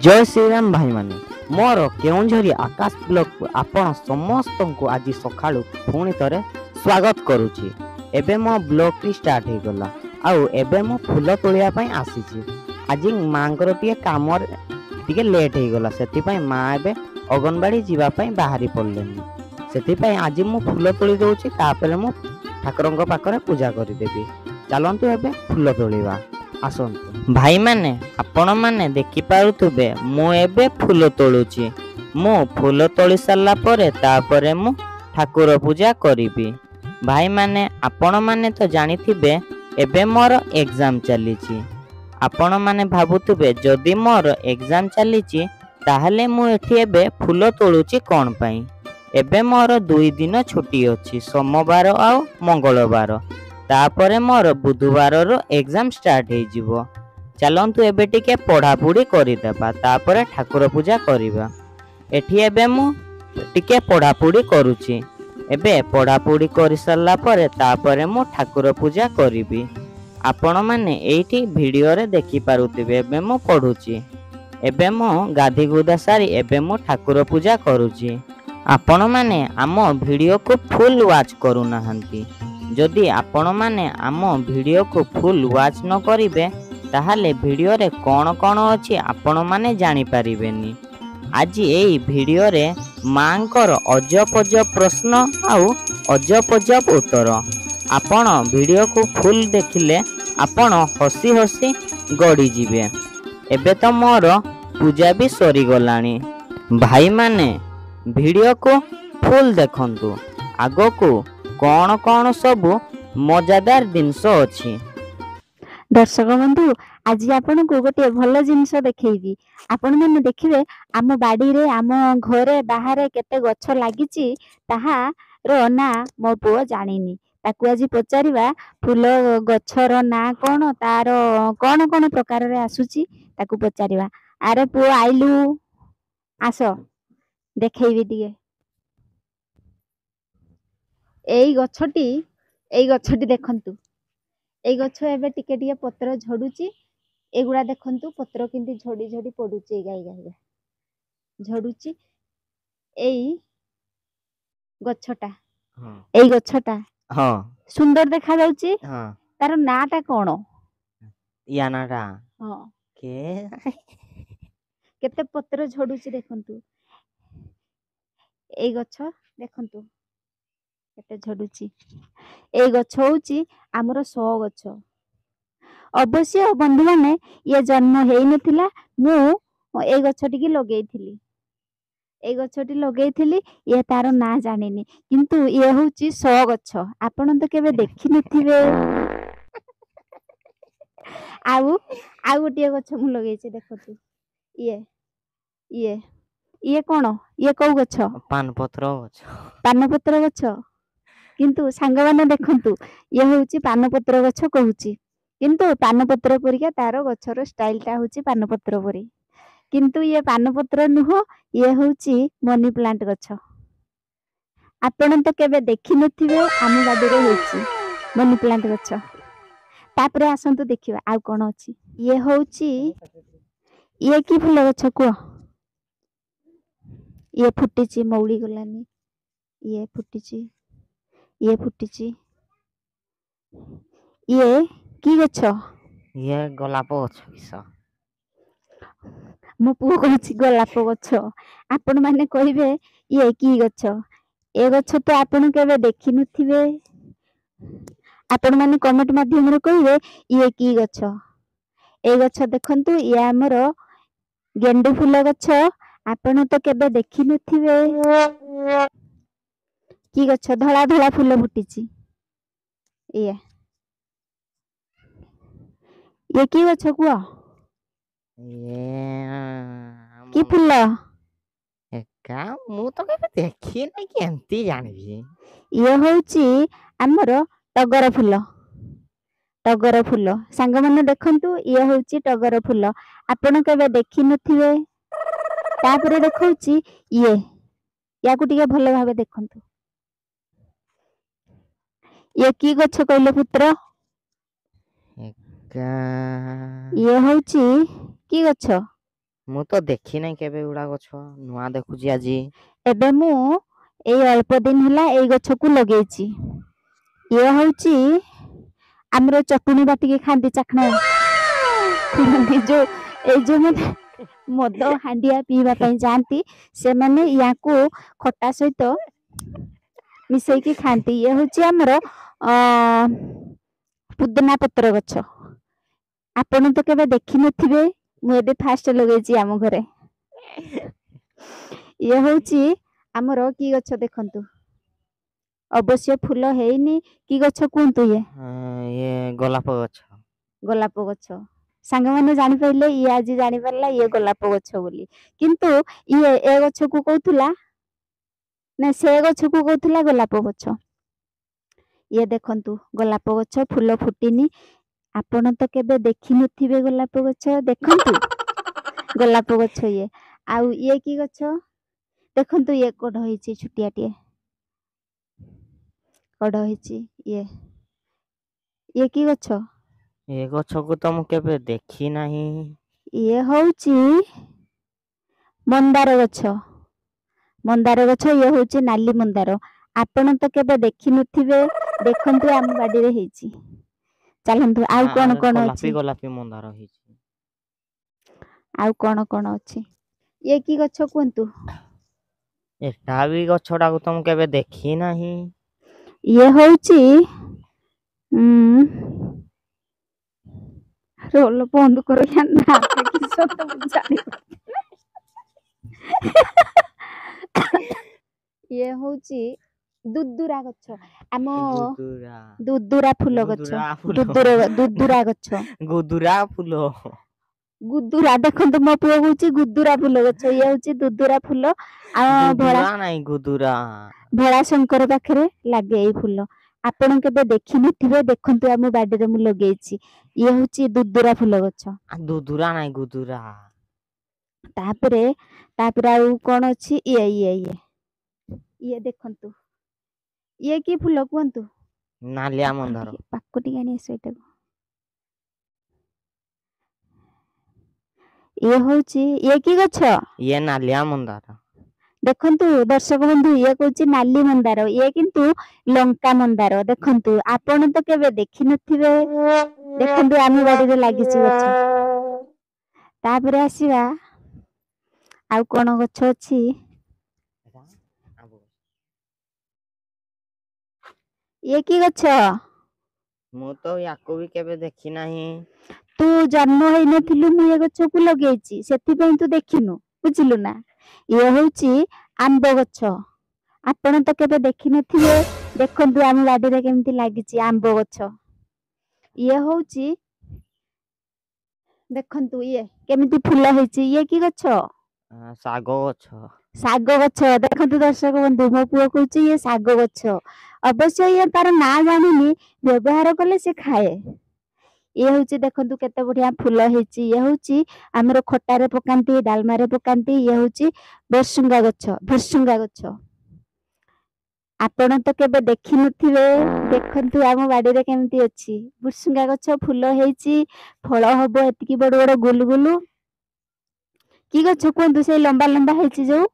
जय श्रीराम भाई माने मोर केउंझरी आकाश ब्लॉक को आपण समस्त को आज सका पुणी थे स्वागत करुच्ची। एबे मो ब्लॉक टी स्टार्ट हो गला आउ एबे मो फूल तोलिया पई आसीची। आज मांकर टिके काम टिके लेट हो गला सेति माँ एबे अंगनवाड़ी जीवा पई बाहरी पड़लेनी सेति आज मु फूल तोली दउची तापरे मु ठाकुरंक पाखरे पूजा करदेवी। चलंतु एबे फूल तोलिबा आसंतु भाई माने आपण माने देखि पारुथुबे मु एबे फूल तोलुची। मु फूल तोली सारला परे तापरे मु ठाकुर पूजा करिबी। भाई माने आपण माने तो जानिथिबे एबे मोर एग्जाम चलीची। आपण माने भाबुथुबे जदि मोर एग्जाम चलीची ताहले मु एठी एबे फूल तोलुची कोन पई। एबे मोर 2 दिन छुट्टी अछि, सोमवार आ मंगलवार। तापरे मोर बुधवार रो एग्जाम स्टार्ट हो जिवो। चलंतु एबे टिके पढ़ापुड़ी करिदेबा तापरे ठाकुर पूजा करिबा। एठी एबे मु टिके पढ़ापुड़ी करूची। एबे पढ़ापुड़ी करि सरला परे तापरे मु ठाकुर पूजा करिबी। आपण माने एठी वीडियो रे देखि पारुथिबे एबे मु पढुची। एबे मु गाधी गुदा सारी एबे मु ठाकुर पूजा करूची। आपण माने आम वीडियो को फुल वॉच करू नाहंती। जदि आपण माने आम वीडियो को फुल वॉच न करिवे ताहाले वीडियो रे कौन कौन अछि आपण माने जानि परिबेनी। आज एई वीडियो रे मांकर अजब अजब प्रश्न आउ अजब अजब उत्तर। आपण वीडियो को फुल देखिले आपण हसी हसी गड़ी जिवे। एबे तो मोर पूजा भी सरी गलानी। भाई माने वीडियो को फुल देखंतु। आगो को कौन कौन सब मजादार जिनस अछि। दर्शक बंधु आज आपन को गोटे भल जिनस देखैबी। आपण माने देखिबे आम बाड़ी रे आम घरे बाहर केते गछ लागिची ताहा रो ना मो पुओ जानिनी। ताकू आज पचारिबा फूल गछर ना कोन तार कोन कोन प्रकार रे आसुची ताकू पचारिबा। आरे पुओ आइलु आसो देखैबी दिए। एई गछटी देखंतु। एई गछ एबे टिके टिके पत्र झडुची। एगुडा देखंतु पत्र किंती झडी झडी पडुची गाई गाई झडुची। एई गछटा एई गछटा हां सुंदर देखा जाउची। हां तार नाटा कोन यानाटा हां के केते पत्र झडुची देखंतु। एई गछ देखंतु केते झडुची। एई गछ होउची हमरो 100 गछ। अवश्य बंधु माने ये जन्म हेई नथिला मु एई गछटी की लगेइथिली। एई गछटी लगेइथिली ये तार ना जानिनी किंतु ये होउची 100 गछ। आपण तो केबे देखि नथिबे। आउ गोटे गछ मु लगेइछि देखतु। ये कोन ये कौ गछ पानपत्र गछ। पानपत्र गछ किंतु सांग माने देखंतु ये होउची पानपत्र गछ कहूची किंतु पानपत्र परिका तार गछर स्टाइलटा होउची पानपत्र परी किंतु ये पानपत्र नुहो ये होउची मनी प्लांट गछ। आपण तो केबे देखि नथिबे आम बाडी रे होउची मनी प्लांट गछ। तापरे आसंतु देखिबा आ कोन अछि। ये होउची ये की फूल गछ को ये फुटिची मौली गलानी। ये फुटिची ये की गछ ये गोलाप गछ किस मो पुओ कहछि गोलाप गछ। आपण माने कहिबे ये की गछ। ए गछ तो आपण केबे देखि नथिबे। आपण माने कमेंट माध्यम रे कहिबे ये की गछ। ए गछ देखंतु ये हमर गेंडू फूल गछ। आपण तो केबे देखि नथिबे। की गछ धला धला फूल फुटिची। ये की गछ कुआ की फूल एका मु तो केबे देखि नै केंती जानिबी। ये होउची हमर टगर फूल। टगर फूल सांग माने देखंतु ये होउची टगर फूल। आपण केबे देखि नथिबे। तापरे देखौची ये याकू टिके भलो भाबे देखंतु। ये की गछ कहले पुत्र एका ये होउची की गछ ମୁଁ ତ ଦେଖି ନାହିଁ କେବେ ଏଗୁଡା ଗଛ, ନୂଆ ଦେଖୁଛି ଆଜି। ଏବେ ମୁଁ ଏଇ ଅଳ୍ପ ଦିନ ହେଲା ଏଇ ଗଛକୁ ଲଗେଇଛି। ଇଏ ହଉଛି ଆମର ଚଟୁଣି ବାଟିକି ଖାଆନ୍ତି ଚାଖଣା ଯୋଉ ଏଇ ଯୋଉ ମାନେ ମଦ ହାଣ୍ଡିଆ ପିଇବା ପାଇଁ ଯାଆନ୍ତି ସେମାନେ ୟାକୁ ଖଟା ସହିତ ମିଶେଇକି ଖାଆନ୍ତି। ଇଏ ହଉଛି ଆମର ପୁଦିନା ପତ୍ର ଗଛ। ଆପଣ ତ କେବେ ଦେଖିନଥିବେ, ମୁଁ ଏବେ ଫାଷ୍ଟ ଲଗେଇଛି ଆମ ଘରେ। ଇଏ ହଉଛି ଆମର କି ଗଛ ଦେଖନ୍ତୁ, ଅବଶ୍ୟ ଫୁଲ ହେଇନି। କି ଗଛ କୁହନ୍ତୁ? ଇଏ ଗୋଲାପ ଗଛ। ଗୋଲାପ ଗଛ। ସାଙ୍ଗମାନେ ଜାଣିପାରିଲେ, ଇଏ ଆଜି ଜାଣିପାରିଲା ଇଏ ଗୋଲାପ ଗଛ ବୋଲି। କିନ୍ତୁ ଇଏ ଏ ଗଛକୁ କହୁଥିଲା ନା ସେ ଗଛକୁ କହୁଥିଲା ଗୋଲାପ ଗଛ। ଇଏ ଦେଖନ୍ତୁ ଗୋଲାପ ଗଛ, ଫୁଲ ଫୁଟିନି। ଆପଣ ତ କେବେ ଦେଖିନଥିବେ ଗୋଲାପ ଗଛ, ଦେଖନ୍ତୁ ଗୋଲାପ ଗଛ ଇଏ। ଆଉ ଇଏ କି ଗଛ ଦେଖନ୍ତୁ, ଇଏ କଢ ହେଇଛି ଛୋଟିଆଟିଏ, କଢ ହେଇଛି। ଇଏ କି ଗଛ? ଏ ଗଛକୁ ତ ମୁଁ କେବେ ଦେଖି ନାହିଁ। ଇଏ ହଉଛି ମନ୍ଦାର ଗଛ। ମନ୍ଦାର ଗଛ, ଇଏ ହଉଛି ନାଲି ମନ୍ଦାର। ଆପଣ ତ କେବେ ଦେଖିନଥିବେ, ଦେଖନ୍ତୁ ଆମ ବାଡିରେ ହେଇଛି। ଚାଲନ୍ତୁ ଆଉ କଣ କଣ ଅଛି? ଗୋଲାପୀ ମନ୍ଦାର ହେଇଛି। ଆଉ କଣ କଣ ଅଛି? ଇଏ କି ଗଛ କୁହନ୍ତୁ? ଏଟା ବି ଗଛଟାକୁ ତ ମୁଁ କେବେ ଦେଖି ନାହିଁ। ଇଏ ହଉଛି ରୋଲ ବନ୍ଦ କର, ଇଏ ହଉଛି ଦୁଦୁରା ଗଛ। ଆମ ଦୁଦୁରା ଫୁଲ ଗଛ, ଦୁଦୁରା ଗଛ। ଗୁଦୁରା ଫୁଲ। ଗୁଦୁରା, ଦେଖନ୍ତୁ ମୋ ପୁଅ କହୁଛି ଗୁଦୁରା ଫୁଲ ଗଛ। ଇଏ ହଉଛି ଦୁଦୁରା ଫୁଲ। ଦୁଦୁରା ନାଇଁ ଗୁଦୁରା। ଭୋଳା ଶଙ୍କର ପାଖରେ ଲାଗେ ଏଇ ଫୁଲ। ଆପଣ କେବେ ଦେଖିନଥିବେ, ଦେଖନ୍ତୁ ଆମ ବାଡିରେ ମୁଁ ଲଗେଇଛି। ଇଏ ହଉଛି ଦୁଦୁରା ଫୁଲ ଗଛ। ଦୁଦୁରା ନାଇଁ ଗୁଦୁରା। ତାପରେ ଆଉ କଣ ଅଛି? ଇଏ ଦେଖନ୍ତୁ, ଇଏ କି ଫୁଲ କୁହନ୍ତୁ? ନାଲିଆ ମନ୍ଦାର। ପାଖକୁ ଟିକେ ଆଣି ଆସ ଏଇଟାକୁ। ଇଏ କି ଗଛ? ଇଏ ନାଲିଆ ମନ୍ଦାର। ଦେଖନ୍ତୁ ଦର୍ଶକ ବନ୍ଧୁ, ଇଏ କହୁଛି ନାଲି ମନ୍ଦାର, ଇଏ କିନ୍ତୁ ଲଙ୍କା ମନ୍ଦାର। ଦେଖନ୍ତୁ ଆପଣ ତ କେବେ ଦେଖିନଥିବେ, ଦେଖନ୍ତୁ ଆମ ବାଡିରେ ଲାଗିଛି ଗଛ। ତାପରେ ଆସିବା, ଆଉ କଣ ଗଛ ଅଛି? ଇଏ କି ଗଛ? ମୁଁ ତ ୟାକୁ ବି କେବେ ଦେଖି ନାହିଁ। ତୁ ଜନ୍ମ ହେଇନଥିଲୁ, ମୁଁ ଏ ଗଛକୁ ଲଗେଇଛି, ସେଥିପାଇଁ ତୁ ଦେଖିନୁ, ବୁଝିଲୁ ନା। ଇଏ ହଉଛି ଆମ୍ବ ଗଛ। ଆପଣ ତ କେବେ ଦେଖିନଥିବେ, ଦେଖନ୍ତୁ ଆମ ବାଡିରେ କେମିତି ଲାଗିଛି ଆମ୍ବ ଗଛ। ଇଏ ହଉଛି, ଦେଖନ୍ତୁ ଇଏ କେମିତି ଫୁଲ ହେଇଛି। ଇଏ କି ଗଛ? ଶାଗ ଗଛ। ଶାଗ ଗଛ। ଦେଖନ୍ତୁ ଦର୍ଶକ ବନ୍ଧୁ, ମୋ ପୁଅ କହୁଛି ଇଏ ଶାଗ ଗଛ। ଅବଶ୍ୟ ଇଏ ତାର ନାଁ ଜାଣିନି, ବ୍ୟବହାର କଲେ ସେ ଖାଏ। ଇଏ ହଉଛି, ଦେଖନ୍ତୁ କେତେ ବଢିଆ ଫୁଲ ହେଇଛି। ଇଏ ହଉଛି ଆମର ଖଟାରେ ପକାନ୍ତି, ଡାଲମାରେ ପକାନ୍ତି। ଇଏ ହଉଛି ଭେସୁଙ୍ଗା ଗଛ। ଆପଣ ତ କେବେ ଦେଖିନଥିବେ, ଦେଖନ୍ତୁ ଆମ ବାଡିରେ କେମିତି ଅଛି। ଭୃସୁଙ୍ଗା ଗଛ, ଫୁଲ ହେଇଛି, ଫଳ ହବ ଏତିକି ବଡ ବଡ ଗୁଲୁ ଗୁଲୁ। କି ଗଛ କୁହନ୍ତୁ? ସେଇ ଲମ୍ବା ଲମ୍ବା ହେଇଛି ଯୋଉ।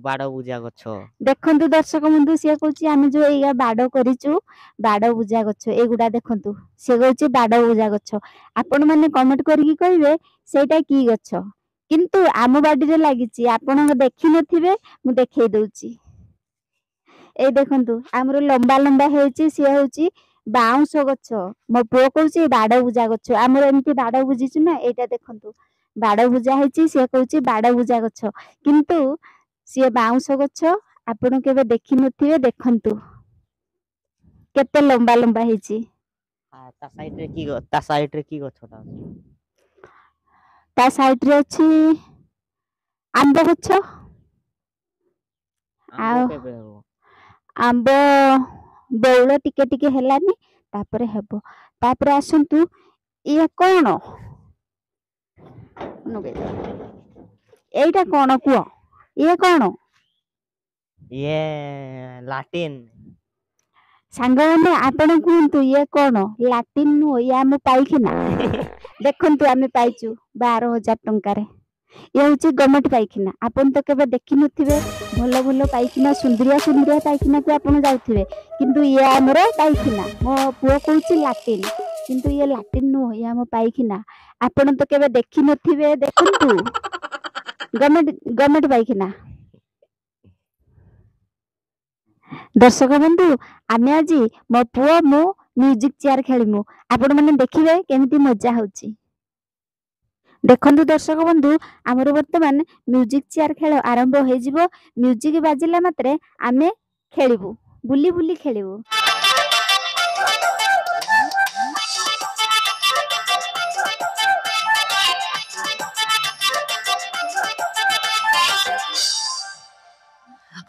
ବାଡ ବୁଜା ଗଛ। ଦେଖନ୍ତୁ ଦର୍ଶକ ବନ୍ଧୁ, ସିଏ କହୁଛି ଆମେ ଯୋଉ ଏଇଆ ବାଡ କରିଛୁ, ବାଡ ବୁଜା ଗଛ ଏଇଗୁଡା। ଦେଖନ୍ତୁ ସିଏ କହୁଛି ବାଡ ବୁଜା ଗଛ। ଆପଣ ମାନେ କମେଣ୍ଟ କରିକି କହିବେ ସେଇଟା କି ଗଛ। କିନ୍ତୁ ଆମ ବାଡିରେ ଲାଗିଛି, ଆପଣ ଦେଖିନଥିବେ, ମୁଁ ଦେଖେଇ ଦଉଛି। ଏଇ ଦେଖନ୍ତୁ ଆମର ଲମ୍ବା ଲମ୍ବା ହେଇଛି, ସିଏ ହଉଛି ବାଉଁଶ ଗଛ। ମୋ ପୁଅ କହୁଛି ବାଡ ବୁଜା ଗଛ। ଆମର ଏମିତି ବାଡ ବୁଜିଛୁ ନା, ଏଇଟା ଦେଖନ୍ତୁ ବାଡ ବୁଜା ହେଇଛି। ସିଏ କହୁଛି ବାଡ ବୁଜା ଗଛ, କିନ୍ତୁ ସିଏ ବାଉଁଶ ଗଛ। ଆପଣ କେବେ ଦେଖିନଥିବେ, ଦେଖନ୍ତୁ କେତେ ଲମ୍ବା ଲମ୍ବା ହେଇଛି। ତା ସାଇଡ ରେ କି ଗଛଟା ଅଛି? ତା ସାଇଡ ରେ ଅଛି ଆମ୍ବ ଗଛ। ଆମ୍ବ ଆଉ କେବେ ହବ? ଆମ୍ବ ବଉଳ ଟିକେ ଟିକେ ହେଲାନି, ତାପରେ ହେବ। ତାପରେ ଆସନ୍ତୁ, ଇଏ କଣ? ଏଇଟା କଣ କୁହ? ଇଏ କଣ? ଇଏ ଲାଟିନ୍। ସାଙ୍ଗମାନେ ଆପଣ କୁହନ୍ତୁ, ଇଏ କଣ? ଲାଟିନ ନୁହଁ, ଇଏ ଆମ ପାଇଖାନା। ଦେଖନ୍ତୁ ଆମେ ପାଇଛୁ 12,000 ଟଙ୍କାରେ। ये हूँ गवर्नमेंट पाइखाना। आपन तो केबे देखि नथिबे भल भल पाइखाना सुंदरिया सुंदरिया पाइखाना को आपन जाउथिबे, किंतु ये हमर पाइखाना। मो पुओ कहूची लाटिन, किंतु ये लाटिन नो, ये हम पाइखाना। आपन तो केबे देखि नथिबे, देखंतु गवर्नमेंट पाइखाना। दर्शक बंधु, आमे आज मो पुओ मो म्यूजिक चेयर खेलिमु। आपण माने देखिबे केमिति मजा होची। देखंतु दर्शक बंधु, आमर वर्तमान म्यूजिक चेयर खेल आरंभ हो जिवो। म्यूजिक बाजिला मात्रे आमे खेलिबु, बुली बुली खेलिबु।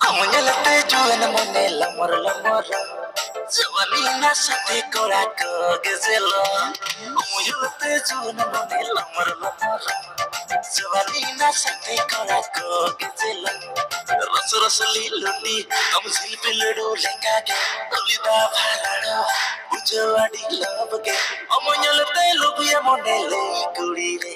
Amuñalate juan mone lamor lamor Jawani na sate kora ko gezelo Amuñalate juan mone lamor lamor Jawani na sate kora ko gezelo Ras ras lilundi am silpi ledo lenga ke Ulida bharado ujwadi love ke Amuñalate lubiya mone lei kuri re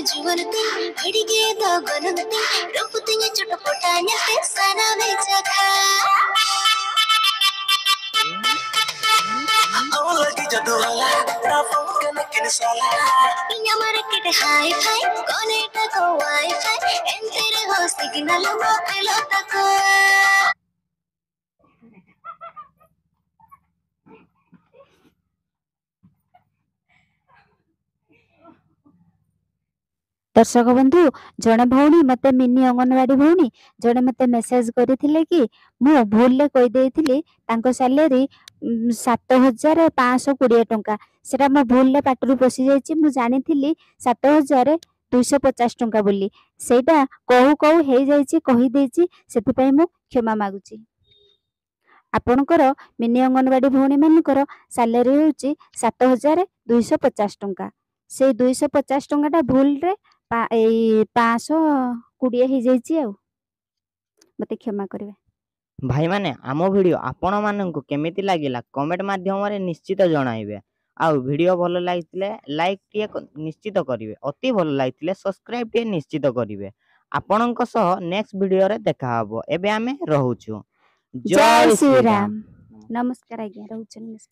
जीवनते अडिगे दगनते रपुतिंगे चटपटाने सना बेचखा लगी जदू वाला राफों कने किन साला इन्या market hi fi connect को wifi एंटेरे हो signal मोकलो तको दर्शक बंधु, जड़े भौणी मते मिनी अंगनवाड़ी भौणी जड़े मते मेसेज करथिले कि मु भूल ले कहि देथिली तांको सैलरी 7520 टंका। सेटा मो भूल ले पाटरू पसी जाईची। मु जानिथिली 7250 टंका बोली। सेटा कहू कहू हे जाईची, कहि देची। सेति पई मु क्षमा मागुची। आपणकर मिनी अंगनवाड़ी भौणी मानकर सैलरी होची 7250 टंका। से 250 टंकाटा भूल रे 520 हो जाइए। मते क्षमा करें। भाई माने आमो वीडियो आपण माननकु केमिति लागिला कमेंट माध्यम रे निश्चित जणाइबे। आउ वीडियो भलो लागितले लाइक टिए निश्चित करिवे। अति भलो लागितले सब्सक्राइब टिए निश्चित करिवे। आपणक सह नेक्स्ट वीडियो रे देखा हबो। एबे आमे रहूछु। जय श्री राम। नमस्कार आज्ञा, रहूछु नमस्कार।